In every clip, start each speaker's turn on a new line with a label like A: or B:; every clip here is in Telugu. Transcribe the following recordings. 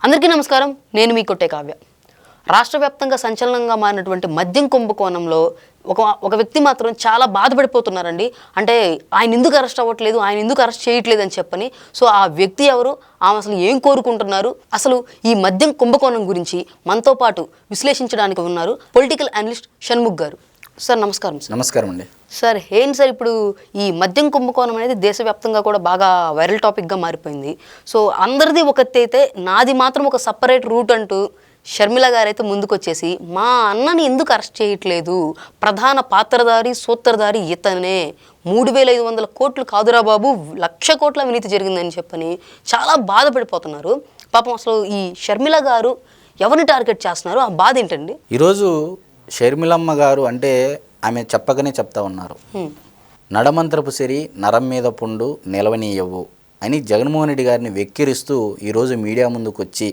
A: అందరికీ నమస్కారం. నేను మీ కొట్టే కావ్య. రాష్ట్ర వ్యాప్తంగా సంచలనంగా మారినటువంటి మద్యం కుంభకోణంలో ఒక వ్యక్తి మాత్రం చాలా బాధపడిపోతున్నారండి. అంటే ఆయన ఎందుకు అరెస్ట్ అవ్వట్లేదు, ఆయన ఎందుకు అరెస్ట్ చేయట్లేదు అని చెప్పని. సో ఆ వ్యక్తి ఎవరు, ఆమె అసలు ఏం కోరుకుంటున్నారు, అసలు ఈ మద్యం కుంభకోణం గురించి మనతో పాటు విశ్లేషించడానికి ఉన్నారు పొలిటికల్ అనలిస్ట్ షణ్ముఖ్ గారు. సార్ నమస్కారం. సార్
B: నమస్కారం అండి.
A: సార్ ఏంటి సార్, ఇప్పుడు ఈ మద్యం కుంభకోణం అనేది దేశవ్యాప్తంగా కూడా బాగా వైరల్ టాపిక్గా మారిపోయింది. సో అందరిది ఒక ఎత్తు అయితే నాది మాత్రం ఒక సపరేట్ రూట్ అంటూ షర్మిల గారు అయితే ముందుకొచ్చేసి మా అన్నని ఎందుకు అరెస్ట్ చేయట్లేదు, ప్రధాన పాత్రధారి సూత్రధారి ఇతనే, 3,500 కోట్లు కాదురా బాబు, 1,00,000 కోట్ల అవినీతి జరిగిందని చెప్పని చాలా బాధపడిపోతున్నారు. పాపం అసలు ఈ షర్మిల గారు ఎవరిని టార్గెట్ చేస్తున్నారు, ఆ బాధ ఏంటండి?
B: ఈరోజు షర్మిలమ్మ గారు అంటే ఆమె చెప్పకనే చెప్తా ఉన్నారు. నడమంత్రపు సిరి నరం మీద పుండు నిలవనీయవు అని జగన్మోహన్ రెడ్డి గారిని వెక్కిరిస్తూ ఈరోజు మీడియా ముందుకు వచ్చి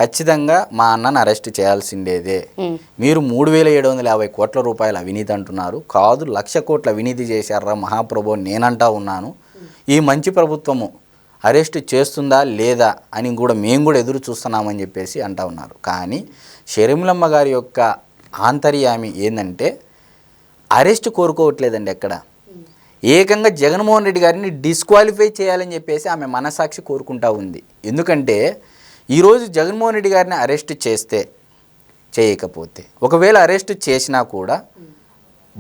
B: ఖచ్చితంగా మా అన్నను అరెస్ట్ చేయాల్సిందేదే, మీరు 3,750 కోట్ల రూపాయల అవినీతి అంటున్నారు, కాదు 1,00,000 కోట్ల అవినీతి చేశారా మహాప్రభు నేనంటా ఉన్నాను, ఈ మంచి ప్రభుత్వము అరెస్ట్ చేస్తుందా లేదా అని కూడా మేము కూడా ఎదురు చూస్తున్నామని చెప్పేసి అంటా ఉన్నారు. కానీ షర్మిలమ్మ గారి యొక్క ఆంతర్యామి ఏంటంటే అరెస్ట్ కోరుకోవట్లేదండి. ఎక్కడ ఏకంగా జగన్మోహన్ రెడ్డి గారిని డిస్క్వాలిఫై చేయాలని చెప్పేసి ఆమె మనసాక్షి కోరుకుంటా ఉంది. ఎందుకంటే ఈరోజు జగన్మోహన్ రెడ్డి గారిని అరెస్ట్ చేస్తే చేయకపోతే, ఒకవేళ అరెస్ట్ చేసినా కూడా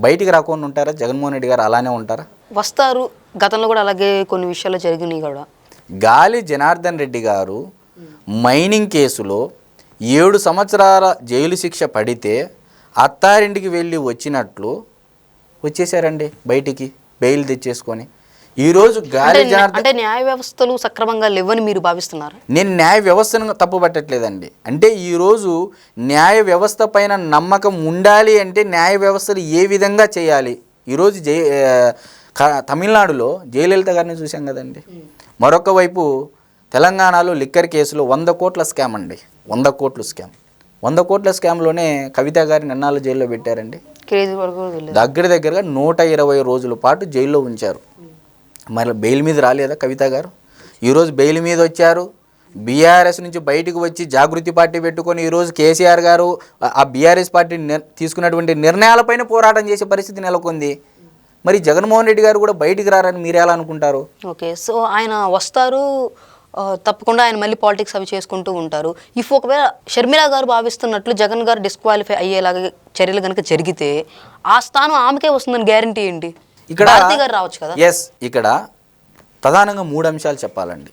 B: బయటికి రాకుండా ఉంటారా? జగన్మోహన్ రెడ్డి గారు అలానే ఉంటారా?
A: వస్తారు. గతంలో కూడా అలాగే కొన్ని విషయాలు జరిగినాయి కూడా.
B: గాలి జనార్దన్ రెడ్డి గారు మైనింగ్ కేసులో 7 సంవత్సరాల జైలు శిక్ష పడితే అత్తారింటికి వెళ్ళి వచ్చినట్లు వచ్చేసారండి బయటికి, బెయిల్ తెచ్చేసుకొని. ఈరోజు గాలి జనార్దన్
A: అంటే న్యాయ వ్యవస్థలు సక్రమంగా లేవని మీరు భావిస్తున్నారు?
B: నేను న్యాయ వ్యవస్థను తప్పు పట్టట్లేదండి. అంటే ఈరోజు న్యాయ వ్యవస్థ పైన నమ్మకం ఉండాలి అంటే న్యాయ వ్యవస్థలు ఏ విధంగా చేయాలి. ఈరోజు తమిళనాడులో జయలలిత గారిని చూసాం కదండి. మరొక వైపు తెలంగాణలో లిక్కర్ కేసులో 100 కోట్ల స్కామ్ అండి, 100 కోట్ల స్కామ్. 100 కోట్ల స్కామ్లోనే కవిత గారిని ఎన్నాళ్ళు జైల్లో పెట్టారండి? దగ్గరగా 120 రోజుల పాటు జైల్లో ఉంచారు. మరి బెయిల్ మీద రాలేదా కవిత గారు? ఈరోజు బెయిల్ మీద వచ్చారు. బీఆర్ఎస్ నుంచి బయటకు వచ్చి జాగృతి పార్టీ పెట్టుకొని ఈరోజు కేసీఆర్ గారు ఆ బీఆర్ఎస్ పార్టీ తీసుకున్నటువంటి నిర్ణయాలపైన పోరాటం చేసే పరిస్థితి నెలకొంది. మరి జగన్మోహన్ రెడ్డి గారు కూడా బయటికి రారని మీరు ఎలా అనుకుంటారు?
A: ఓకే, సో ఆయన వస్తారు, తప్పకుండా ఆయన మళ్ళీ పాలిటిక్స్ అవి చేసుకుంటూ ఉంటారు. ఇఫ్ ఒకవేళ షర్మిల గారు భావిస్తున్నట్లు జగన్ గారు డిస్క్వాలిఫై అయ్యేలాగా చర్యలు కనుక జరిగితే ఆ స్థానం ఆమెకే వస్తుందని గ్యారంటీ ఏంటి? ఇక్కడ భారతి గారు రావచ్చు కదా?
B: ఎస్, ఇక్కడ ప్రధానంగా 3 అంశాలు చెప్పాలండి.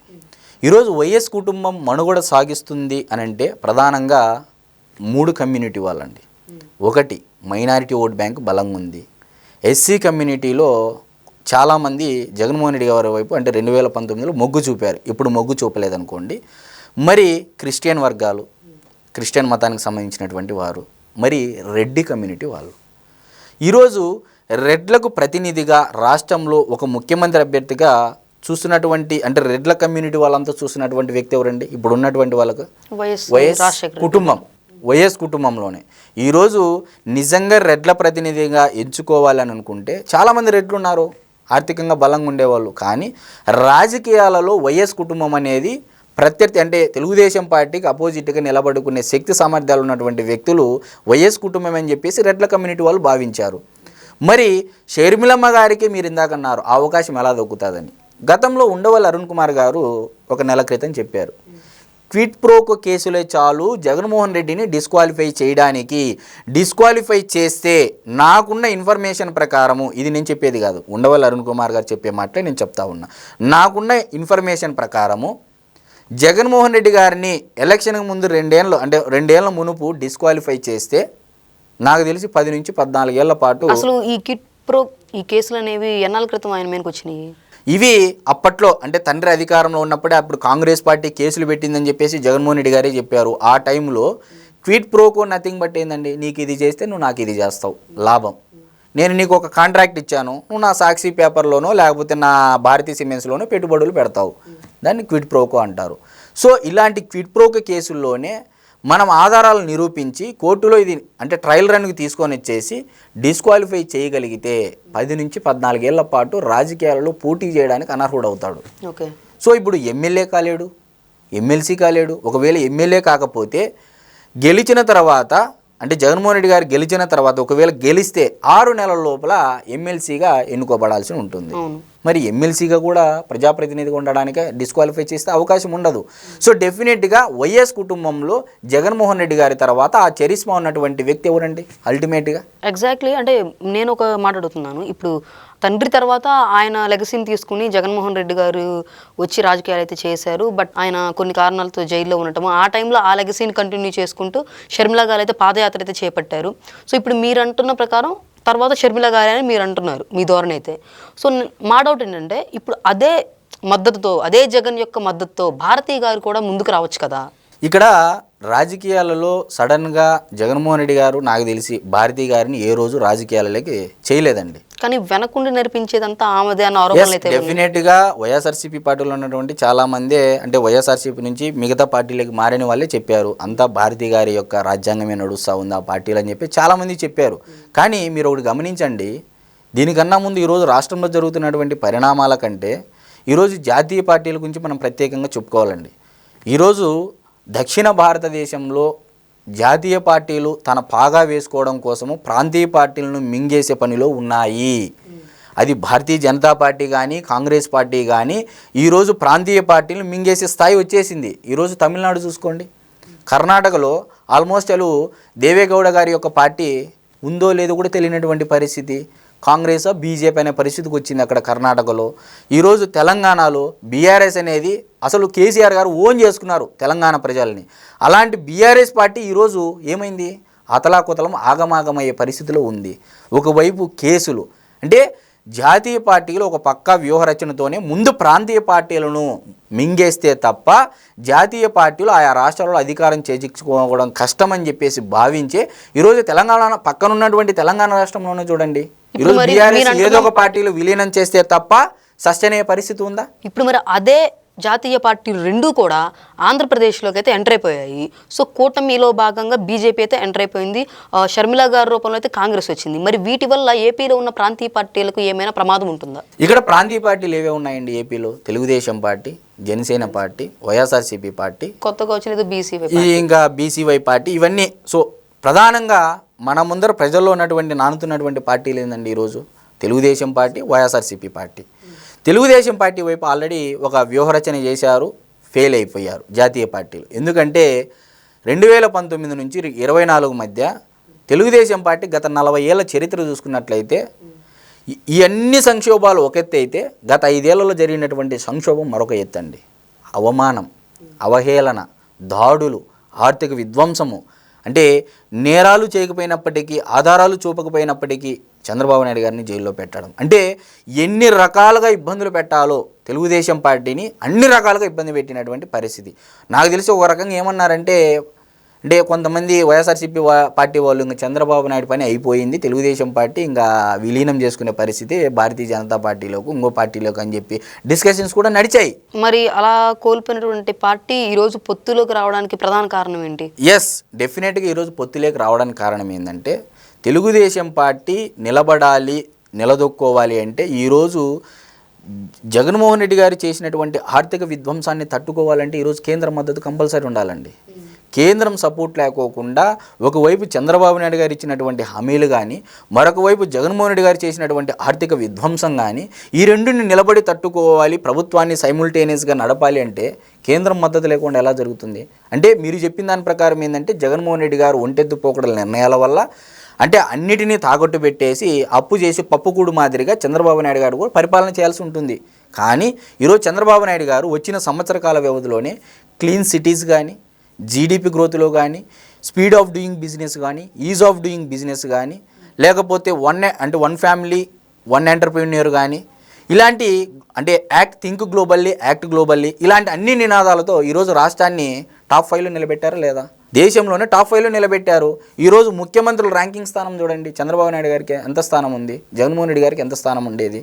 B: ఈరోజు వైఎస్ కుటుంబం మనుగడ సాగిస్తుంది అని అంటే ప్రధానంగా 3 కమ్యూనిటీ వాళ్ళండి. ఒకటి, మైనారిటీ ఓట్ బ్యాంక్ బలంగా ఉంది. ఎస్సీ కమ్యూనిటీలో చాలామంది జగన్మోహన్ రెడ్డి గారి వైపు అంటే 2019లో మొగ్గు చూపారు, ఇప్పుడు మొగ్గు చూపలేదనుకోండి. మరి క్రిస్టియన్ వర్గాలు, క్రిస్టియన్ మతానికి సంబంధించినటువంటి వారు, మరి రెడ్డి కమ్యూనిటీ వాళ్ళు. ఈరోజు రెడ్లకు ప్రతినిధిగా రాష్ట్రంలో ఒక ముఖ్యమంత్రి అభ్యర్థిగా చూస్తున్నటువంటి అంటే రెడ్ల కమ్యూనిటీ వాళ్ళంతా చూస్తున్నటువంటి వ్యక్తి ఎవరండి? ఇప్పుడు ఉన్నటువంటి వాళ్ళకు వైఎస్ కుటుంబంలోనే. ఈరోజు నిజంగా రెడ్ల ప్రతినిధిగా ఎంచుకోవాలని అనుకుంటే చాలామంది రెడ్లు ఉన్నారు, ఆర్థికంగా బలంగా ఉండేవాళ్ళు. కానీ రాజకీయాలలో వైఎస్ కుటుంబం అనేది ప్రత్యర్థి అంటే తెలుగుదేశం పార్టీకి అపోజిట్గా నిలబడుకునే శక్తి సామర్థ్యాలు ఉన్నటువంటి వ్యక్తులు వైఎస్ కుటుంబం అని చెప్పేసి రెడ్ల కమ్యూనిటీ వాళ్ళు భావించారు. మరి షర్మిలమ్మ గారికి మీరు ఇందాకన్నారు అవకాశం ఎలా దొక్కుతుందని. గతంలో ఉండవల్లి అరుణ్ కుమార్ గారు 1 నెల క్రితం చెప్పారు, క్విట్ ప్రోకో కేసులే చాలు జగన్మోహన్ రెడ్డిని డిస్క్వాలిఫై చేయడానికి, డిస్క్వాలిఫై చేస్తే నాకున్న ఇన్ఫర్మేషన్ ప్రకారము, ఇది నేను చెప్పేది కాదు, ఉండవల్లి అరుణ్ కుమార్ గారు చెప్పే మాటలే నేను చెప్తా ఉన్నా, నాకున్న ఇన్ఫర్మేషన్ ప్రకారము జగన్మోహన్ రెడ్డి గారిని ఎలక్షన్కి ముందు 2 ఏళ్ళ మునుపు డిస్క్వాలిఫై చేస్తే నాకు తెలిసి 10 నుంచి 14 ఏళ్ల పాటు.
A: అసలు ఈ కిట్ ప్రో ఈ కేసులు అనేవి ఎన్నాళ్ళ క్రితం ఆయన మీదకి వచ్చినాయి?
B: ఇవి అప్పట్లో అంటే తండ్రి అధికారంలో ఉన్నప్పుడే అప్పుడు కాంగ్రెస్ పార్టీ కేసులు పెట్టిందని చెప్పేసి జగన్మోహన్ రెడ్డి గారే చెప్పారు. ఆ టైంలో క్విట్ ప్రోకో నథింగ్ బట్ ఏందండి, నీకు ఇది చేస్తే నువ్వు నాకు ఇది చేస్తావు లాభం, నేను నీకు ఒక కాంట్రాక్ట్ ఇచ్చాను, నువ్వు నా సాక్షి పేపర్లోనో లేకపోతే నా భారతీ సిమెంట్స్లోనో పెట్టుబడులు పెడతావు, దాన్ని క్విట్ ప్రోకో అంటారు. సో ఇలాంటి క్విట్ ప్రోకో కేసుల్లోనే మనం ఆధారాలు నిరూపించి కోర్టులో ఇది అంటే ట్రయల్ రన్కి తీసుకొని వచ్చేసి డిస్క్వాలిఫై చేయగలిగితే 10 నుంచి 14 ఏళ్ల పాటు రాజకీయాలలో పోటీ చేయడానికి అనర్హుడవుతాడు.
A: ఓకే.
B: సో ఇప్పుడు ఎమ్మెల్యే కాలేడు, ఎమ్మెల్సీ కాలేడు. ఒకవేళ ఎమ్మెల్యే కాకపోతే గెలిచిన తర్వాత అంటే జగన్మోహన్ రెడ్డి గారు గెలిచిన తర్వాత ఒకవేళ గెలిస్తే 6 నెలల లోపల ఎమ్మెల్సీగా ఎన్నుకోబడాల్సి ఉంటుంది. మరి ఎమ్మెల్సీగా కూడా ప్రజాప్రతినిధిగా ఉండడానికి డిస్క్వాలిఫై చేస్తే అవకాశం ఉండదు. సో డెఫినెట్గా వైఎస్ కుటుంబంలో జగన్మోహన్ రెడ్డి గారి తర్వాత ఆ చరిస్మా ఉన్నటువంటి వ్యక్తి ఎవరండి అల్టిమేట్గా?
A: ఎగ్జాక్ట్లీ. అంటే నేను ఒక మాట అడుగుతున్నాను. ఇప్పుడు తండ్రి తర్వాత ఆయన లెగసీని తీసుకుని జగన్మోహన్ రెడ్డి గారు వచ్చి రాజకీయాలు అయితే చేశారు. బట్ ఆయన కొన్ని కారణాలతో జైల్లో ఉండటము, ఆ టైంలో ఆ లెగసీని కంటిన్యూ చేసుకుంటూ షర్మిల గారు అయితే పాదయాత్ర అయితే చేపట్టారు. సో ఇప్పుడు మీరు అంటున్న ప్రకారం తర్వాత షర్మిల గారు అని మీరు అంటున్నారు, మీ ధోరణి అయితే. సో మా డౌట్ ఏంటంటే ఇప్పుడు అదే మద్దతుతో, అదే జగన్ యొక్క మద్దతుతో భారతీ గారు కూడా ముందుకు రావచ్చు కదా.
B: ఇక్కడ రాజకీయాలలో సడన్గా జగన్మోహన్ రెడ్డి గారు నాకు తెలిసి భారతీ గారిని ఏ రోజు రాజకీయాలలోకి చేయలేదండి.
A: కానీ వెనకుండి నడిపించేదంతా ఆమెదే అన్న ఆరోపణలు అయితే
B: డెఫినెట్గా వైఎస్ఆర్సీపీ పార్టీలో ఉన్నటువంటి చాలామంది అంటే వైఎస్ఆర్సీపీ నుంచి మిగతా పార్టీలకు మారిన వాళ్ళే చెప్పారు అంతా భారతీ గారి యొక్క రాజ్యాంగమే నడుస్తూ ఉంది ఆ పార్టీలు అని చెప్పి చాలామంది చెప్పారు. కానీ మీరు ఒకటి గమనించండి, దీనికన్నా ముందు ఈరోజు రాష్ట్రంలో జరుగుతున్నటువంటి పరిణామాల కంటే ఈరోజు జాతీయ పార్టీల గురించి మనం ప్రత్యేకంగా చెప్పుకోవాలండి. ఈరోజు దక్షిణ భారతదేశంలో జాతీయ పార్టీలు తన పాగా వేసుకోవడం కోసము ప్రాంతీయ పార్టీలను మింగేసే పనిలో ఉన్నాయి. అది భారతీయ జనతా పార్టీ కానీ కాంగ్రెస్ పార్టీ కానీ ఈరోజు ప్రాంతీయ పార్టీలను మింగేసే స్థాయి వచ్చేసింది. ఈరోజు తమిళనాడు చూసుకోండి, కర్ణాటకలో ఆల్మోస్ట్ దేవేగౌడ గారి యొక్క పార్టీ ఉందో లేదో కూడా తెలియనటువంటి పరిస్థితి. కాంగ్రెస్ బీజేపీ అనే పరిస్థితికి వచ్చింది అక్కడ కర్ణాటకలో. ఈరోజు తెలంగాణలో బీఆర్ఎస్ అనేది అసలు కేసీఆర్ గారు ఓన్ చేసుకున్నారు తెలంగాణ ప్రజల్ని. అలాంటి బీఆర్ఎస్ పార్టీ ఈరోజు ఏమైంది, అతలాకుతలం ఆగమాగమయ్యే పరిస్థితిలో ఉంది. ఒకవైపు కేసులు అంటే జాతీయ పార్టీలు ఒక పక్కా వ్యూహరచనతోనే ముందు ప్రాంతీయ పార్టీలను మింగేస్తే తప్ప జాతీయ పార్టీలు ఆయా రాష్ట్రాల్లో అధికారం చేజించుకోవడం కష్టమని చెప్పేసి భావించే ఈరోజు తెలంగాణ పక్కనున్నటువంటి తెలంగాణ రాష్ట్రంలోనే చూడండి, ఈరోజు బీఆర్ఎస్ ఏదో ఒక పార్టీలు విలీనం చేస్తే తప్ప సస్టైన్ అయ్యే పరిస్థితి ఉందా?
A: ఇప్పుడు మరి అదే జాతీయ పార్టీలు రెండూ కూడా ఆంధ్రప్రదేశ్లోకి అయితే ఎంటర్ అయిపోయాయి. సో కూటమిలో భాగంగా బీజేపీ అయితే ఎంటర్ అయిపోయింది, షర్మిల గారి రూపంలో అయితే కాంగ్రెస్ వచ్చింది. మరి వీటి వల్ల ఏపీలో ఉన్న ప్రాంతీయ పార్టీలకు ఏమైనా ప్రమాదం ఉంటుందా?
B: ఇక్కడ ప్రాంతీయ పార్టీలు ఏవే ఉన్నాయండి ఏపీలో? Telugu Desam party, Janasena party, YSRCP party,
A: కొత్తగా వచ్చినది బీసీవై,
B: ఇంకా బీసీవై పార్టీ, ఇవన్నీ. సో ప్రధానంగా మన ముందర ప్రజల్లో ఉన్నటువంటి నానుతున్నటువంటి పార్టీలు ఏంటండి ఈరోజు? Telugu Desam party, YSRCP party. Telugu Desam party వైపు ఆల్రెడీ ఒక వ్యూహరచన చేశారు, ఫెయిల్ అయిపోయారు జాతీయ పార్టీలు. ఎందుకంటే 2019 నుంచి 24 మధ్య తెలుగుదేశం పార్టీ గత 40 ఏళ్ల చరిత్ర చూసుకున్నట్లయితే ఈ అన్ని సంక్షోభాలు ఒక ఎత్తు అయితే గత 5 ఏళ్లలో జరిగినటువంటి సంక్షోభం మరొక ఎత్తు అండి. అవమానం, అవహేళన, దాడులు, ఆర్థిక విధ్వంసము, అంటే నేరాలు చేయకపోయినప్పటికీ ఆధారాలు చూపకపోయినప్పటికీ చంద్రబాబు నాయుడు గారిని జైల్లో పెట్టడం, అంటే ఎన్ని రకాలుగా ఇబ్బందులు పెట్టాలో తెలుగుదేశం పార్టీని అన్ని రకాలుగా ఇబ్బంది పెట్టినటువంటి పరిస్థితి. నాకు తెలిసి ఒక రకంగా ఏమన్నారంటే కొంతమంది వైఎస్ఆర్సీపీ పార్టీ వాళ్ళు ఇంకా చంద్రబాబు నాయుడు పని అయిపోయింది, తెలుగుదేశం పార్టీ ఇంకా విలీనం చేసుకునే పరిస్థితి భారతీయ జనతా పార్టీలోకి ఇంకో పార్టీలోకి అని చెప్పి డిస్కషన్స్ కూడా నడిచాయి.
A: మరి అలా కోల్పోయినటువంటి పార్టీ ఈరోజు పొత్తులోకి రావడానికి ప్రధాన కారణం ఏంటి?
B: ఎస్, డెఫినెట్గా ఈరోజు పొత్తులోకి రావడానికి కారణం ఏంటంటే తెలుగుదేశం పార్టీ నిలబడాలి, నిలదొక్కోవాలి అంటే ఈరోజు జగన్మోహన్ రెడ్డి గారు చేసినటువంటి ఆర్థిక విధ్వంసాన్ని తట్టుకోవాలంటే ఈరోజు కేంద్ర మద్దతు కంపల్సరీ ఉండాలండి. కేంద్రం సపోర్ట్ లేకోకుండా ఒకవైపు చంద్రబాబు నాయుడు గారు ఇచ్చినటువంటి హామీలు కానీ మరొక వైపు జగన్మోహన్ రెడ్డి గారు చేసినటువంటి ఆర్థిక విధ్వంసం కానీ ఈ రెండుని నిలబడి తట్టుకోవాలి, ప్రభుత్వాన్ని సైముల్టేనియస్గా నడపాలి అంటే కేంద్రం మద్దతు లేకుండా ఎలా జరుగుతుంది? అంటే మీరు చెప్పిన దాని ప్రకారం ఏంటంటే జగన్మోహన్ రెడ్డి గారు ఒంటెత్తు పోకడల నిర్ణయాల వల్ల అంటే అన్నిటినీ తాకట్టు పెట్టేసి అప్పు చేసి పప్పుకూడు మాదిరిగా చంద్రబాబు నాయుడు గారు కూడా పరిపాలన చేయాల్సి ఉంటుంది. కానీ ఈరోజు చంద్రబాబు నాయుడు గారు వచ్చిన సంవత్సర కాల వ్యవధిలోనే క్లీన్ సిటీస్ కానీ, జీడిపి గ్రోత్లో కానీ, స్పీడ్ ఆఫ్ డూయింగ్ బిజినెస్ కానీ, ఈజ్ ఆఫ్ డూయింగ్ బిజినెస్ కానీ, లేకపోతే వన్ ఫ్యామిలీ వన్ ఎంటర్ప్రెన్యూర్ కానీ, ఇలాంటి అంటే థింక్ గ్లోబల్లీ, యాక్ట్ గ్లోబల్లీ, ఇలాంటి అన్ని నినాదాలతో ఈరోజు రాష్ట్రాన్ని టాప్ 5లో నిలబెట్టారా లేదా? దేశంలోనే టాప్ 5లో నిలబెట్టారు. ఈరోజు ముఖ్యమంత్రుల ర్యాంకింగ్ స్థానం చూడండి, చంద్రబాబు నాయుడు గారికి ఎంత స్థానం ఉంది, జగన్మోహన్ రెడ్డి గారికి ఎంత స్థానం ఉండేది.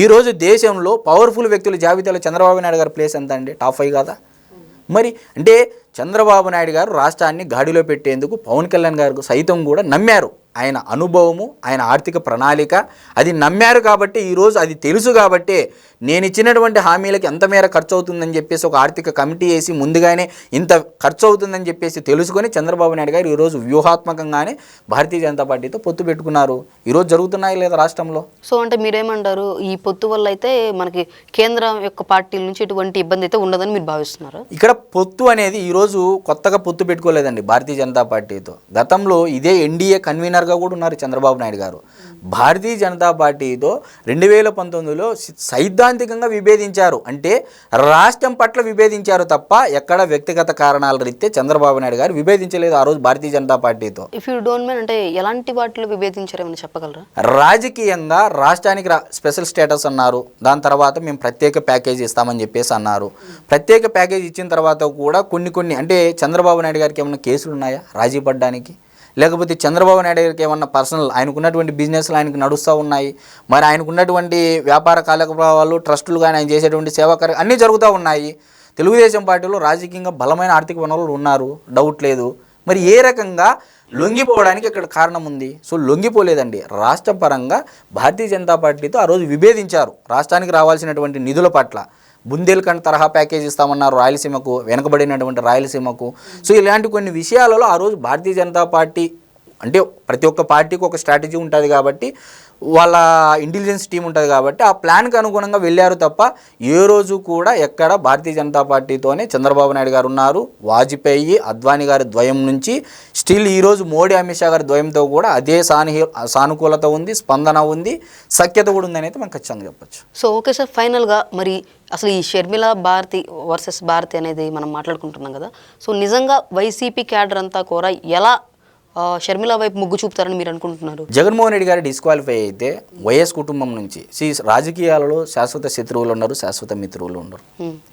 B: ఈరోజు దేశంలో పవర్ఫుల్ వ్యక్తుల జాబితాలో చంద్రబాబు నాయుడు గారి ప్లేస్ ఎంత అండి? టాప్ 5 కాదా? మరి అంటే చంద్రబాబు నాయుడు గారు రాష్ట్రాన్ని గాడిలో పెట్టేందుకు పవన్ కళ్యాణ్ గారు సైతం కూడా నమ్మారు. ఆయన అనుభవము, ఆయన ఆర్థిక ప్రణాళిక అది నమ్మారు కాబట్టి ఈరోజు అది తెలుసు కాబట్టి నేను ఇచ్చినటువంటి హామీలకి ఎంత మేర ఖర్చు అవుతుందని చెప్పేసి ఒక ఆర్థిక కమిటీ వేసి ముందుగానే ఇంత ఖర్చు అవుతుందని చెప్పేసి తెలుసుకొని చంద్రబాబు నాయుడు గారు ఈరోజు వ్యూహాత్మకంగానే భారతీయ జనతా పార్టీతో పొత్తు పెట్టుకున్నారు. ఈరోజు జరుగుతున్నాయి లేదా రాష్ట్రంలో?
A: సో అంటే మీరేమంటారు, ఈ పొత్తు వల్ల అయితే మనకి కేంద్రం యొక్క పార్టీల నుంచి ఎటువంటి ఇబ్బంది అయితే ఉండదని మీరు భావిస్తున్నారు?
B: ఇక్కడ పొత్తు అనేది ఈరోజు కొత్తగా పొత్తు పెట్టుకోలేదండి భారతీయ జనతా పార్టీతో. గతంలో ఇదే ఎన్డీఏ కన్వీనర్గా కూడా ఉన్నారు చంద్రబాబు నాయుడు గారు. భారతీయ జనతా పార్టీతో 2019లో సైద్ధాంతికంగా విభేదించారు, అంటే రాష్ట్రం పట్ల విభేదించారు తప్ప ఎక్కడ వ్యక్తిగత కారణాల రీత్యా చంద్రబాబు నాయుడు గారు విభేదించలేదు ఆ రోజు భారతీయ జనతా పార్టీతో.
A: ఇఫ్ యూ డోంట్ మైండ్ అంటే ఎలాంటి వాటిలో విభేదించారేమని చెప్పగలరా?
B: రాజకీయంగా రాష్ట్రానికి స్పెషల్ స్టేటస్ అన్నారు, దాని తర్వాత మేము ప్రత్యేక ప్యాకేజ్ ఇస్తామని చెప్పేసి అన్నారు. ప్రత్యేక ప్యాకేజ్ ఇచ్చిన తర్వాత కూడా కొన్ని అంటే చంద్రబాబు నాయుడు గారికి ఏమన్నా కేసులు ఉన్నాయా రాజీ పడ్డానికి? లేకపోతే చంద్రబాబు నాయుడు గారికి ఏమన్నా పర్సనల్ ఆయనకున్నటువంటి బిజినెస్లు ఆయనకు నడుస్తూ ఉన్నాయి, మరి ఆయనకున్నటువంటి వ్యాపార కార్యకలాపాలు ట్రస్టులు కానీ ఆయన చేసేటువంటి సేవా అన్నీ జరుగుతూ ఉన్నాయి. తెలుగుదేశం పార్టీలో రాజకీయంగా బలమైన ఆర్థిక వనరులు ఉన్నారు, డౌట్ లేదు. మరి ఏ రకంగా లొంగిపోవడానికి ఇక్కడ కారణం ఉంది? సో లొంగిపోలేదండి. రాష్ట్ర పరంగా భారతీయ జనతా పార్టీతో ఆ రోజు విభేదించారు రాష్ట్రానికి రావాల్సినటువంటి నిధుల పట్ల. బుందేల్ఖండ్ తరహా ప్యాకేజ్ ఇస్తామన్నారు రాయలసీమకు, వెనకబడినటువంటి రాయలసీమకు. సో ఇలాంటి కొన్ని విషయాలలో ఆ రోజు భారతీయ జనతా పార్టీ అంటే ప్రతి ఒక్క పార్టీకి ఒక స్ట్రాటజీ ఉంటుంది కాబట్టి, వాళ్ళ ఇంటెలిజెన్స్ టీం ఉంటుంది కాబట్టి ఆ ప్లాన్కి అనుగుణంగా వెళ్ళారు తప్ప ఏ రోజు కూడా ఎక్కడ భారతీయ జనతా పార్టీతోనే చంద్రబాబు నాయుడు గారు ఉన్నారు. వాజ్పేయి, అద్వానీ గారి ద్వయం నుంచి స్టిల్ ఈరోజు మోడీ, అమిత్ షా గారి ద్వయంతో కూడా అదే సానుకూలత ఉంది, స్పందన ఉంది, సఖ్యత కూడా ఉందని అయితే మనం ఖచ్చితంగా చెప్పొచ్చు.
A: సో ఓకే సార్, ఫైనల్గా మరి అసలు ఈ షర్మిల భారతి వర్సెస్ భారతి అనేది మనం మాట్లాడుకుంటున్నాం కదా, సో నిజంగా వైసీపీ క్యాడర్ అంతా కూడా ఎలా షర్మిల వైపు మొగ్గు చూపుతారని మీరు అనుకుంటున్నారు?
B: జగన్మోహన్ రెడ్డి గారు డిస్క్వాలిఫై అయితే వైఎస్ కుటుంబం నుంచి రాజకీయాలలో శాశ్వత శత్రువులు ఉన్నారు, శాశ్వత మిత్రువులు ఉన్నారు.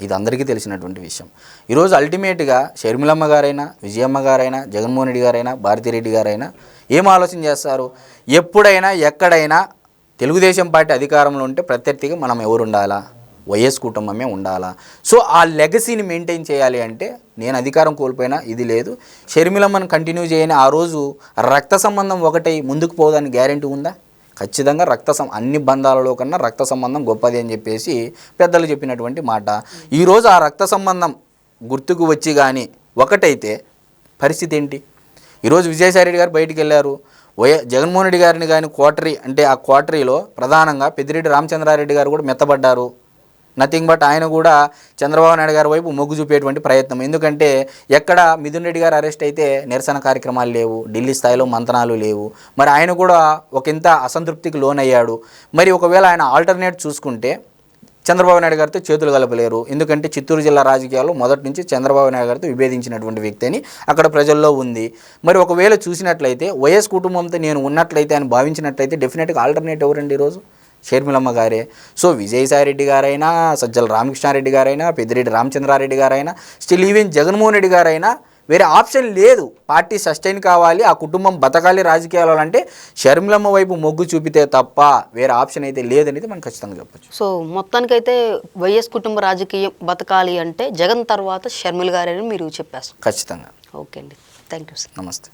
B: ఇది అందరికీ తెలిసినటువంటి విషయం. ఈరోజు అల్టిమేట్గా షర్మిలమ్మ గారైనా, విజయమ్మ గారైనా, జగన్మోహన్ రెడ్డి గారైనా, భారతిరెడ్డి గారైనా ఏం ఆలోచన చేస్తారు? ఎప్పుడైనా ఎక్కడైనా తెలుగుదేశం పార్టీ అధికారంలో ఉంటే ప్రత్యర్థిగా మనం ఎవరు ఉండాలా? వైఎస్ కుటుంబమే ఉండాలా. సో ఆ లెగసీని మెయింటైన్ చేయాలి అంటే నేను అధికారం కోల్పోయినా ఇది లేదు, షర్మిలమ్మను కంటిన్యూ చేయని ఆ రోజు రక్త సంబంధం ఒకటై ముందుకు పోవడానికి గ్యారెంటీ ఉందా? ఖచ్చితంగా అన్ని బంధాలలో కన్నా రక్త సంబంధం గొప్పది అని చెప్పేసి పెద్దలు చెప్పినటువంటి మాట. ఈరోజు ఆ రక్త సంబంధం గుర్తుకు వచ్చి కానీ ఒకటైతే పరిస్థితి ఏంటి? ఈరోజు విజయసాయిరెడ్డి గారు బయటికి వెళ్ళారు, జగన్మోహన్ రెడ్డి గారిని కానీ క్వార్టరీ అంటే ఆ క్వార్టరీలో ప్రధానంగా పెద్దిరెడ్డి రామచంద్రారెడ్డి గారు కూడా మెత్తబడ్డారు. నథింగ్ బట్ ఆయన కూడా చంద్రబాబు నాయుడు గారి వైపు మొగ్గు చూపేటువంటి ప్రయత్నం. ఎందుకంటే ఎక్కడ మిథున్ రెడ్డి గారు అరెస్ట్ అయితే నిరసన కార్యక్రమాలు లేవు, ఢిల్లీ స్థాయిలో మంతనాలు లేవు. మరి ఆయన కూడా ఒకంత అసంతృప్తికి లోనయ్యాడు. మరి ఒకవేళ ఆయన ఆల్టర్నేట్ చూసుకుంటే చంద్రబాబు నాయుడు గారితో చేతులు కలపలేరు. ఎందుకంటే చిత్తూరు జిల్లా రాజకీయాల్లో మొదటి నుంచి చంద్రబాబు నాయుడు గారితో విభేదించినటువంటి వ్యక్తి అని అక్కడ ప్రజల్లో ఉంది. మరి ఒకవేళ చూసినట్లయితే వైఎస్ కుటుంబంతో నేను ఉన్నట్లయితే అని భావించినట్లయితే డెఫినెట్గా ఆల్టర్నేట్ ఎవరండి ఈరోజు? షర్మిలమ్మ గారే. సో విజయసాయిరెడ్డి గారైనా, సజ్జల రామకృష్ణారెడ్డి గారైనా, పెద్దిరెడ్డి రామచంద్రారెడ్డి గారైనా, స్టిల్ ఈవెన్ జగన్మోహన్ రెడ్డి గారైనా వేరే ఆప్షన్ లేదు. పార్టీ సస్టైన్ కావాలి, ఆ కుటుంబం బతకాలి రాజకీయాలు అంటే షర్మిలమ్మ వైపు మొగ్గు చూపితే తప్ప వేరే ఆప్షన్ అయితే లేదనేది మనం ఖచ్చితంగా చెప్పచ్చు.
A: సో మొత్తానికైతే వైఎస్ కుటుంబ రాజకీయం బతకాలి అంటే జగన్ తర్వాత షర్మిల గారని మీరు చెప్పేస్తారు.
B: ఖచ్చితంగా.
A: ఓకే అండి, థ్యాంక్ యూ సార్.
B: నమస్తే.